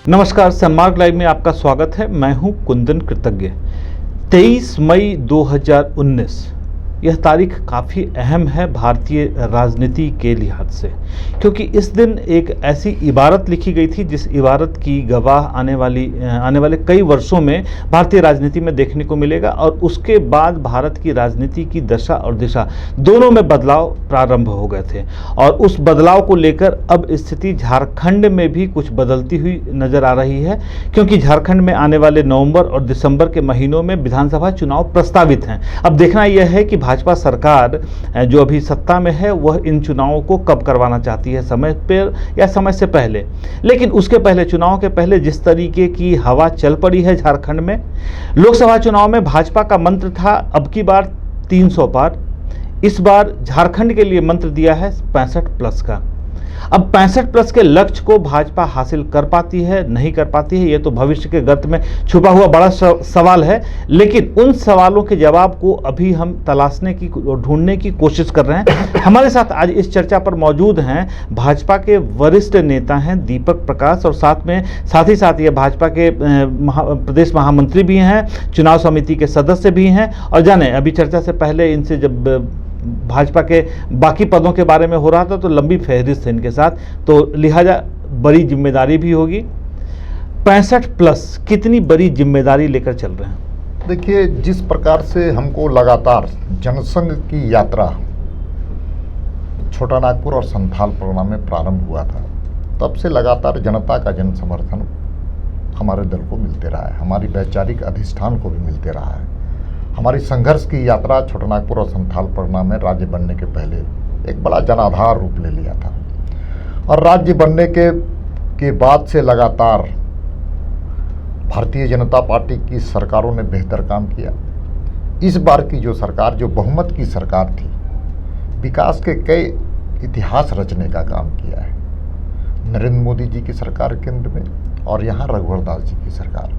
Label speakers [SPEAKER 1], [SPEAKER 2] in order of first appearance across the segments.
[SPEAKER 1] नमस्कार, सन्मार्ग लाइव में आपका स्वागत है। मैं हूं कुंदन कृतज्ञ। 23 मई 2019 यह तारीख काफ़ी अहम है भारतीय राजनीति के लिहाज से, क्योंकि इस दिन एक ऐसी इबारत लिखी गई थी जिस इबारत की गवाह आने वाले कई वर्षों में भारतीय राजनीति में देखने को मिलेगा। और उसके बाद भारत की राजनीति की दशा और दिशा दोनों में बदलाव प्रारंभ हो गए थे। और उस बदलाव को लेकर अब स्थिति झारखंड में भी कुछ बदलती हुई नजर आ रही है, क्योंकि झारखंड में आने वाले नवंबर और दिसंबर के महीनों में विधानसभा चुनाव प्रस्तावित हैं। अब देखना यह है कि भाजपा सरकार जो अभी सत्ता में है वह इन चुनावों को कब करवाना चाहती है, समय पर या समय से पहले। लेकिन उसके पहले, चुनाव के पहले जिस तरीके की हवा चल पड़ी है झारखंड में, लोकसभा चुनाव में भाजपा का मंत्र था अब की बार 300 पार। इस बार झारखंड के लिए मंत्र दिया है 65+ का। अब 65+ के लक्ष्य को भाजपा हासिल कर पाती है, नहीं कर पाती है, यह तो भविष्य के गर्त में छुपा हुआ बड़ा सवाल है। लेकिन उन सवालों के जवाब को अभी हम तलाशने की और ढूंढने की कोशिश कर रहे हैं। हमारे साथ आज इस चर्चा पर मौजूद हैं भाजपा के वरिष्ठ नेता हैं दीपक प्रकाश, और साथ ही साथ ये भाजपा के प्रदेश महामंत्री भी हैं, चुनाव समिति के सदस्य भी हैं। और जाने, अभी चर्चा से पहले इनसे जब भाजपा के बाकी पदों के बारे में हो रहा था तो लंबी फहरिस्त है इनके साथ, तो लिहाजा बड़ी जिम्मेदारी भी होगी। 65+ कितनी बड़ी जिम्मेदारी लेकर चल रहे हैं?
[SPEAKER 2] देखिए, जिस प्रकार से हमको लगातार जनसंघ की यात्रा छोटा नागपुर और संथाल परगना में प्रारंभ हुआ था, तब से लगातार जनता का जन समर्थन हमारे दल को मिलते रहा है, हमारी वैचारिक अधिष्ठान को भी मिलते रहा है। हमारी संघर्ष की यात्रा छोटा नागपुर और संथाल परगना में राज्य बनने के पहले एक बड़ा जनाधार रूप ले लिया था, और राज्य बनने के बाद से लगातार भारतीय जनता पार्टी की सरकारों ने बेहतर काम किया। इस बार की जो सरकार, जो बहुमत की सरकार थी, विकास के कई इतिहास रचने का काम किया है। नरेंद्र मोदी जी की सरकार केंद्र में, और यहाँ रघुवर दास जी की सरकार,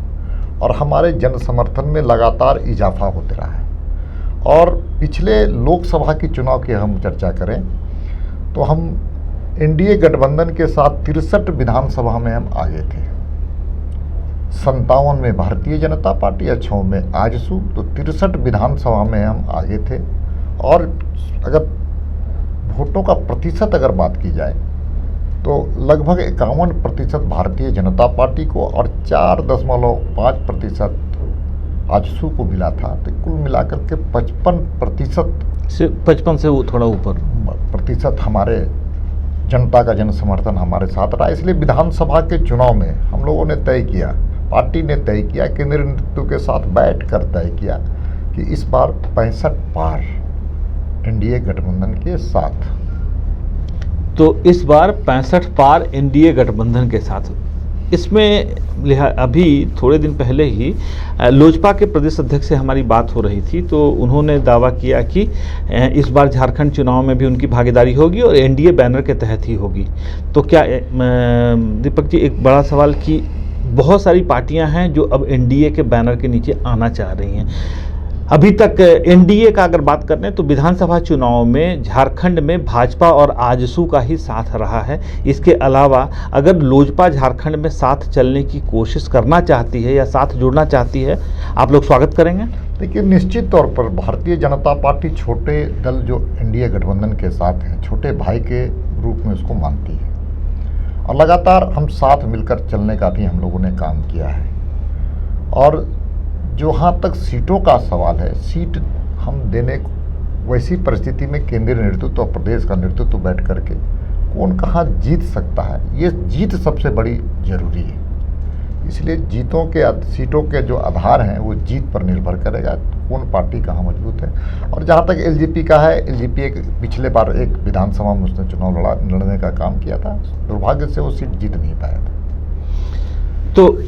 [SPEAKER 2] और हमारे जन समर्थन में लगातार इजाफा होते रहा है। और पिछले लोकसभा की चुनाव की हम चर्चा करें तो हम एनडीए गठबंधन के साथ 63 विधानसभा में हम आगे थे। 57 में भारतीय जनता पार्टी, 6 में आजसू, तो 63 विधानसभा में हम आगे थे। और अगर वोटों का प्रतिशत अगर बात की जाए तो लगभग 51% भारतीय जनता पार्टी को और 4.5% आजसू को मिला था। तो कुल मिलाकर के 55%
[SPEAKER 1] से वो थोड़ा ऊपर
[SPEAKER 2] प्रतिशत हमारे जनता का जन समर्थन हमारे साथ रहा। इसलिए विधानसभा के चुनाव में हम लोगों ने तय किया, पार्टी ने तय किया, केंद्रीय नेतृत्व के साथ बैठ कर तय किया कि इस बार 65 पार एनडीए गठबंधन के साथ।
[SPEAKER 1] तो इस बार 65 पार एनडीए गठबंधन के साथ। इसमें अभी थोड़े दिन पहले ही लोजपा के प्रदेश अध्यक्ष से हमारी बात हो रही थी, तो उन्होंने दावा किया कि इस बार झारखंड चुनाव में भी उनकी भागीदारी होगी और एनडीए बैनर के तहत ही होगी। तो क्या दीपक जी, एक बड़ा सवाल कि बहुत सारी पार्टियां हैं जो अब एनडीए के बैनर के नीचे आना चाह रही हैं। अभी तक एनडीए का अगर बात करें तो विधानसभा चुनाव में झारखंड में भाजपा और आजसू का ही साथ रहा है। इसके अलावा अगर लोजपा झारखंड में साथ चलने की कोशिश करना चाहती है या साथ जुड़ना चाहती है, आप लोग स्वागत करेंगे?
[SPEAKER 2] देखिए, निश्चित तौर पर भारतीय जनता पार्टी छोटे दल जो एनडीए गठबंधन के साथ हैं, छोटे भाई के रूप में उसको मानती है, और लगातार हम साथ मिलकर चलने का भी हम लोगों ने काम किया है। और जहाँ तक सीटों का सवाल है, सीट हम देने वैसी परिस्थिति में केंद्रीय नेतृत्व और प्रदेश का नेतृत्व बैठ करके कौन कहाँ जीत सकता है, ये जीत सबसे बड़ी जरूरी है। इसलिए सीटों के जो आधार हैं वो जीत पर निर्भर करेगा, कौन पार्टी कहाँ मजबूत है। और जहाँ तक एलजेपी का है, एलजेपी एक पिछले बार एक विधानसभा में उसने चुनाव लड़ने का काम किया था, दुर्भाग्य से वो सीट जीत नहीं पाया था।
[SPEAKER 1] तो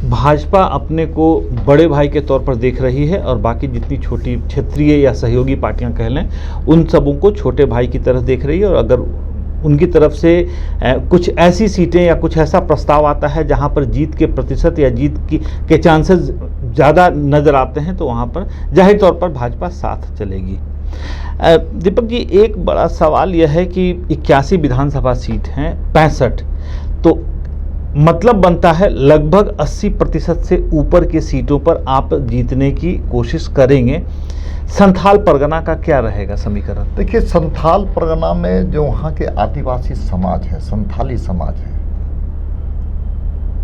[SPEAKER 1] भाजपा अपने को बड़े भाई के तौर पर देख रही है और बाकी जितनी छोटी क्षेत्रीय या सहयोगी पार्टियां कह लें, उन सबों को छोटे भाई की तरह देख रही है। और अगर उनकी तरफ से कुछ ऐसी सीटें या कुछ ऐसा प्रस्ताव आता है जहां पर जीत के प्रतिशत या जीत के चांसेस ज़्यादा नज़र आते हैं, तो वहां पर जाहिर तौर पर भाजपा साथ चलेगी। दीपक जी, एक बड़ा सवाल यह है कि 81 विधानसभा सीट हैं, 65, तो मतलब बनता है लगभग 80% से ऊपर की सीटों पर आप जीतने की कोशिश करेंगे। संथाल परगना का क्या रहेगा समीकरण?
[SPEAKER 2] देखिए, संथाल परगना में जो वहाँ के आदिवासी समाज है, संथाली समाज है,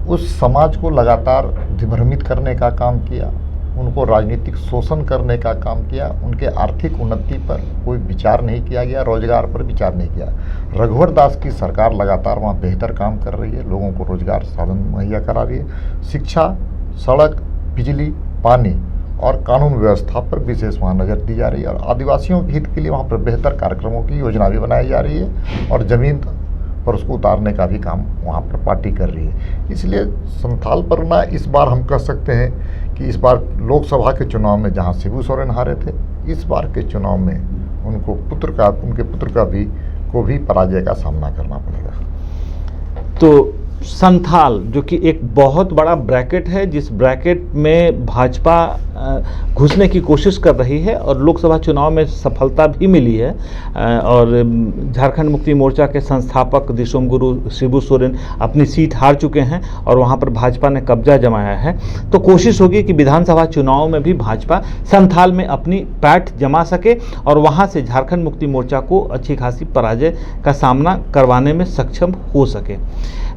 [SPEAKER 2] उस समाज को लगातार दिग्भ्रमित करने का काम किया, उनको राजनीतिक शोषण करने का काम किया, उनके आर्थिक उन्नति पर कोई विचार नहीं किया गया, रोजगार पर विचार नहीं किया। रघुवर दास की सरकार लगातार वहाँ बेहतर काम कर रही है, लोगों को रोजगार साधन मुहैया करा रही है, शिक्षा, सड़क, बिजली, पानी और कानून व्यवस्था पर विशेष वहाँ नज़र दी जा रही है और आदिवासियों के हित के लिए वहाँ पर बेहतर कार्यक्रमों की योजना भी बनाई जा रही है और ज़मीन पर उसको उतारने का भी काम वहाँ पर पार्टी कर रही है। इसलिए संथाल परगना इस बार हम कह सकते हैं कि इस बार लोकसभा के चुनाव में जहाँ शिबू सोरेन हारे थे, इस बार के चुनाव में उनके पुत्र को भी पराजय का सामना करना पड़ेगा।
[SPEAKER 1] तो संथाल जो कि एक बहुत बड़ा ब्रैकेट है, जिस ब्रैकेट में भाजपा घुसने की कोशिश कर रही है और लोकसभा चुनाव में सफलता भी मिली है, और झारखंड मुक्ति मोर्चा के संस्थापक दिशोम गुरु शिबू सोरेन अपनी सीट हार चुके हैं और वहां पर भाजपा ने कब्जा जमाया है। तो कोशिश होगी कि विधानसभा चुनाव में भी भाजपा संथाल में अपनी पैठ जमा सके और वहां से झारखंड मुक्ति मोर्चा को अच्छी खासी पराजय का सामना करवाने में सक्षम हो सके।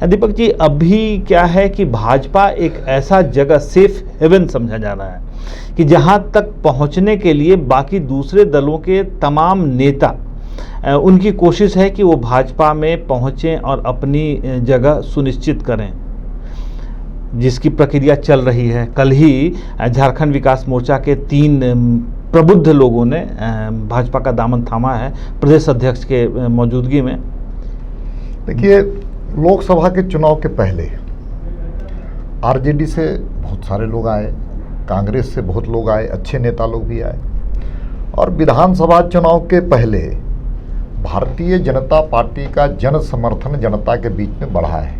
[SPEAKER 1] दीपक जी, अभी क्या है कि भाजपा एक ऐसा जगह सेफ हेवन समझा जा रहा है कि जहां तक पहुंचने के लिए बाकी दूसरे दलों के तमाम नेता, उनकी कोशिश है कि वो भाजपा में पहुंचें और अपनी जगह सुनिश्चित करें, जिसकी प्रक्रिया चल रही है। कल ही झारखंड विकास मोर्चा के 3 प्रबुद्ध लोगों ने भाजपा का दामन थामा है प्रदेश अध्यक्ष के मौजूदगी में।
[SPEAKER 2] देखिए, लोकसभा के चुनाव के पहले आरजेडी से बहुत सारे लोग आए, कांग्रेस से बहुत लोग आए, अच्छे नेता लोग भी आए, और विधानसभा चुनाव के पहले भारतीय जनता पार्टी का जन समर्थन जनता के बीच में बढ़ा है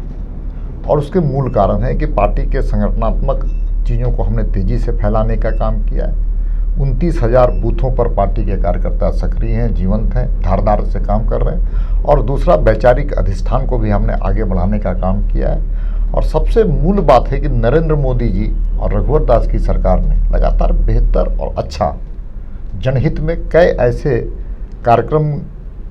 [SPEAKER 2] और उसके मूल कारण है कि पार्टी के संगठनात्मक चीज़ों को हमने तेज़ी से फैलाने का काम किया है। 29,000 बूथों पर पार्टी के कार्यकर्ता सक्रिय हैं, जीवंत हैं, धारदार से काम कर रहे हैं, और दूसरा वैचारिक अधिष्ठान को भी हमने आगे बढ़ाने का काम किया है। और सबसे मूल बात है कि नरेंद्र मोदी जी और रघुवर दास की सरकार ने लगातार बेहतर और अच्छा जनहित में कई ऐसे कार्यक्रम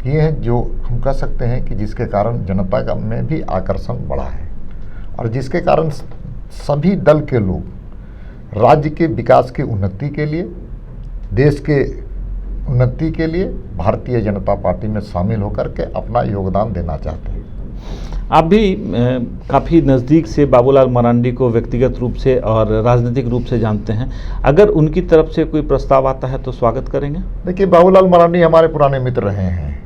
[SPEAKER 2] किए हैं जो हम कह सकते हैं कि जिसके कारण जनता का में भी आकर्षण बढ़ा है और जिसके कारण सभी दल के लोग राज्य के विकास की उन्नति के लिए, देश के उन्नति के लिए भारतीय जनता पार्टी में शामिल होकर के अपना योगदान देना चाहते हैं।
[SPEAKER 1] आप भी काफ़ी नज़दीक से बाबूलाल मरांडी को व्यक्तिगत रूप से और राजनीतिक रूप से जानते हैं, अगर उनकी तरफ से कोई प्रस्ताव आता है तो स्वागत करेंगे?
[SPEAKER 2] देखिए, बाबूलाल मरांडी हमारे पुराने मित्र रहे हैं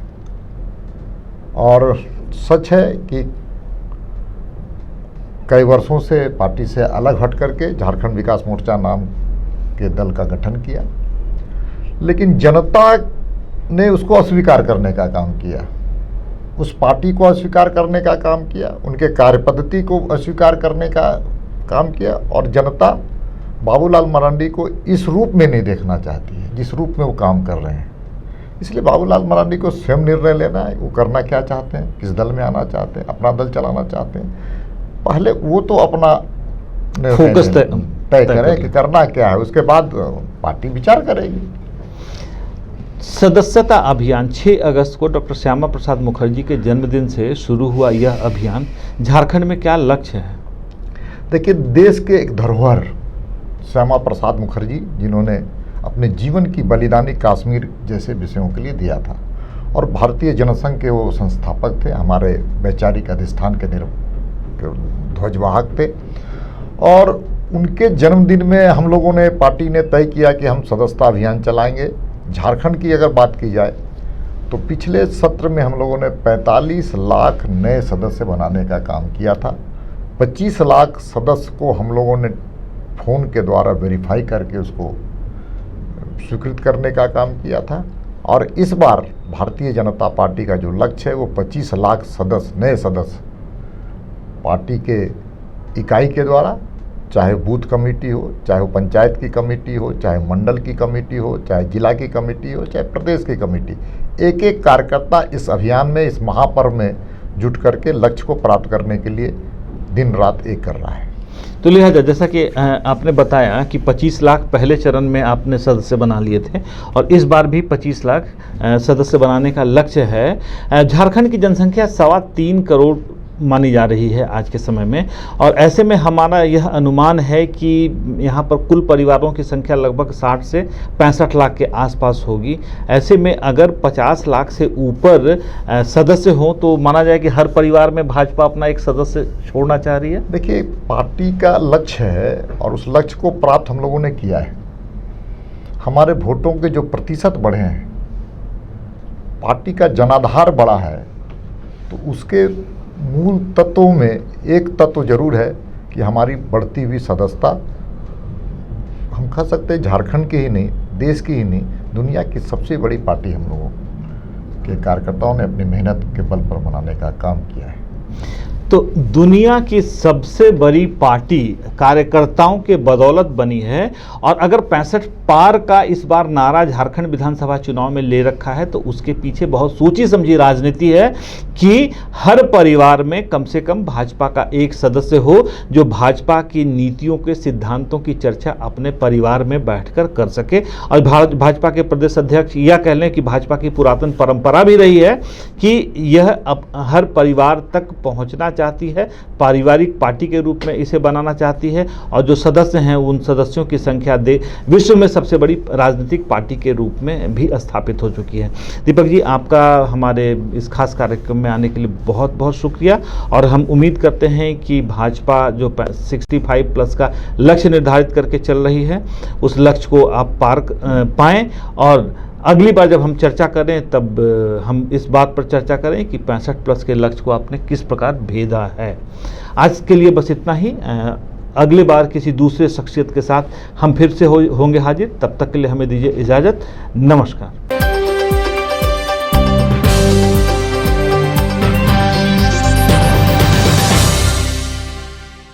[SPEAKER 2] और सच है कि कई वर्षों से पार्टी से अलग हट करके झारखंड विकास मोर्चा नाम के दल का गठन किया, लेकिन जनता ने उसको अस्वीकार करने का काम किया, उस पार्टी को अस्वीकार करने का काम किया, उनके कार्य पद्धति को अस्वीकार करने का काम किया, और जनता बाबूलाल मरांडी को इस रूप में नहीं देखना चाहती है जिस रूप में वो काम कर रहे हैं। इसलिए बाबूलाल मरांडी को स्वयं निर्णय लेना है, वो करना क्या चाहते हैं, किस दल में आना चाहते हैं, अपना दल चलाना चाहते हैं, पहले वो तो अपना
[SPEAKER 1] फोकस
[SPEAKER 2] तय करें कि करना क्या है, उसके बाद पार्टी विचार करेगी।
[SPEAKER 1] सदस्यता अभियान 6 अगस्त को डॉक्टर श्यामा प्रसाद मुखर्जी के जन्मदिन से शुरू हुआ यह अभियान झारखंड में क्या लक्ष्य है?
[SPEAKER 2] देखिए, देश के एक धरोहर श्यामा प्रसाद मुखर्जी, जिन्होंने अपने जीवन की बलिदानी कश्मीर जैसे विषयों के लिए दिया था और भारतीय जनसंघ के वो संस्थापक थे, हमारे वैचारिक अधिष्ठान के ध्वजवाहक थे, और उनके जन्मदिन में हम लोगों ने, पार्टी ने तय किया कि हम सदस्यता अभियान चलाएंगे। झारखंड की अगर बात की जाए तो पिछले सत्र में हम लोगों ने 45 लाख नए सदस्य बनाने का काम किया था। 25 लाख सदस्य को हम लोगों ने फ़ोन के द्वारा वेरीफाई करके उसको स्वीकृत करने का काम किया था, और इस बार भारतीय जनता पार्टी का जो लक्ष्य है वो 25 लाख सदस्य, नए सदस्य पार्टी के इकाई के द्वारा, चाहे बूथ कमेटी हो, चाहे वो पंचायत की कमेटी हो, चाहे मंडल की कमेटी हो, चाहे जिला की कमेटी हो, चाहे प्रदेश की कमेटी, एक एक कार्यकर्ता इस अभियान में, इस महापर्व में जुट करके लक्ष्य को प्राप्त करने के लिए दिन रात एक कर रहा है।
[SPEAKER 1] तो लिहाजा जैसा कि आपने बताया कि 25 लाख पहले चरण में आपने सदस्य बना लिए थे और इस बार भी 25 लाख सदस्य बनाने का लक्ष्य है। झारखंड की जनसंख्या 3.25 करोड़ मानी जा रही है आज के समय में, और ऐसे में हमारा यह अनुमान है कि यहाँ पर कुल परिवारों की संख्या लगभग 60 से 65 लाख के आसपास होगी। ऐसे में अगर 50 लाख से ऊपर सदस्य हों तो माना जाए कि हर परिवार में भाजपा अपना एक सदस्य छोड़ना चाह रही है।
[SPEAKER 2] देखिए, पार्टी का लक्ष्य है और उस लक्ष्य को प्राप्त हम लोगों ने किया है। हमारे वोटों के जो प्रतिशत बढ़े हैं, पार्टी का जनाधार बढ़ा है, तो उसके मूल तत्वों में एक तत्व जरूर है कि हमारी बढ़ती हुई सदस्यता। हम कह सकते हैं झारखंड की ही नहीं, देश की ही नहीं, दुनिया की सबसे बड़ी पार्टी हम लोगों के कार्यकर्ताओं ने अपनी मेहनत के बल पर बनाने का काम किया है।
[SPEAKER 1] तो दुनिया की सबसे बड़ी पार्टी कार्यकर्ताओं के बदौलत बनी है, और अगर 65 पार का इस बार नारा झारखंड विधानसभा चुनाव में ले रखा है तो उसके पीछे बहुत सोची समझी राजनीति है कि हर परिवार में कम से कम भाजपा का एक सदस्य हो जो भाजपा की नीतियों के सिद्धांतों की चर्चा अपने परिवार में बैठकर कर सके। और भाजपा के प्रदेश अध्यक्ष यह कह लें कि भाजपा की पुरातन परंपरा भी रही है कि यह अब हर परिवार तक पहुंचना चाहती है, पारिवारिक पार्टी के रूप में इसे बनाना चाहती है, और जो सदस्य हैं उन सदस्यों की संख्या विश्व में सबसे बड़ी राजनीतिक पार्टी के रूप में भी स्थापित हो चुकी है। दीपक जी, आपका हमारे इस खास कार्यक्रम में आने के लिए बहुत बहुत शुक्रिया, और हम उम्मीद करते हैं कि भाजपा जो 65 प्लस का लक्ष्य निर्धारित करके चल रही है उस लक्ष्य को आप पार पाएँ, और अगली बार जब हम चर्चा करें तब हम इस बात पर चर्चा करें कि 65 प्लस के लक्ष्य को आपने किस प्रकार भेदा है। आज के लिए बस इतना ही। अगली बार किसी दूसरे शख्सियत के साथ हम फिर से होंगे हाजिर। तब तक के लिए हमें दीजिए इजाज़त। नमस्कार।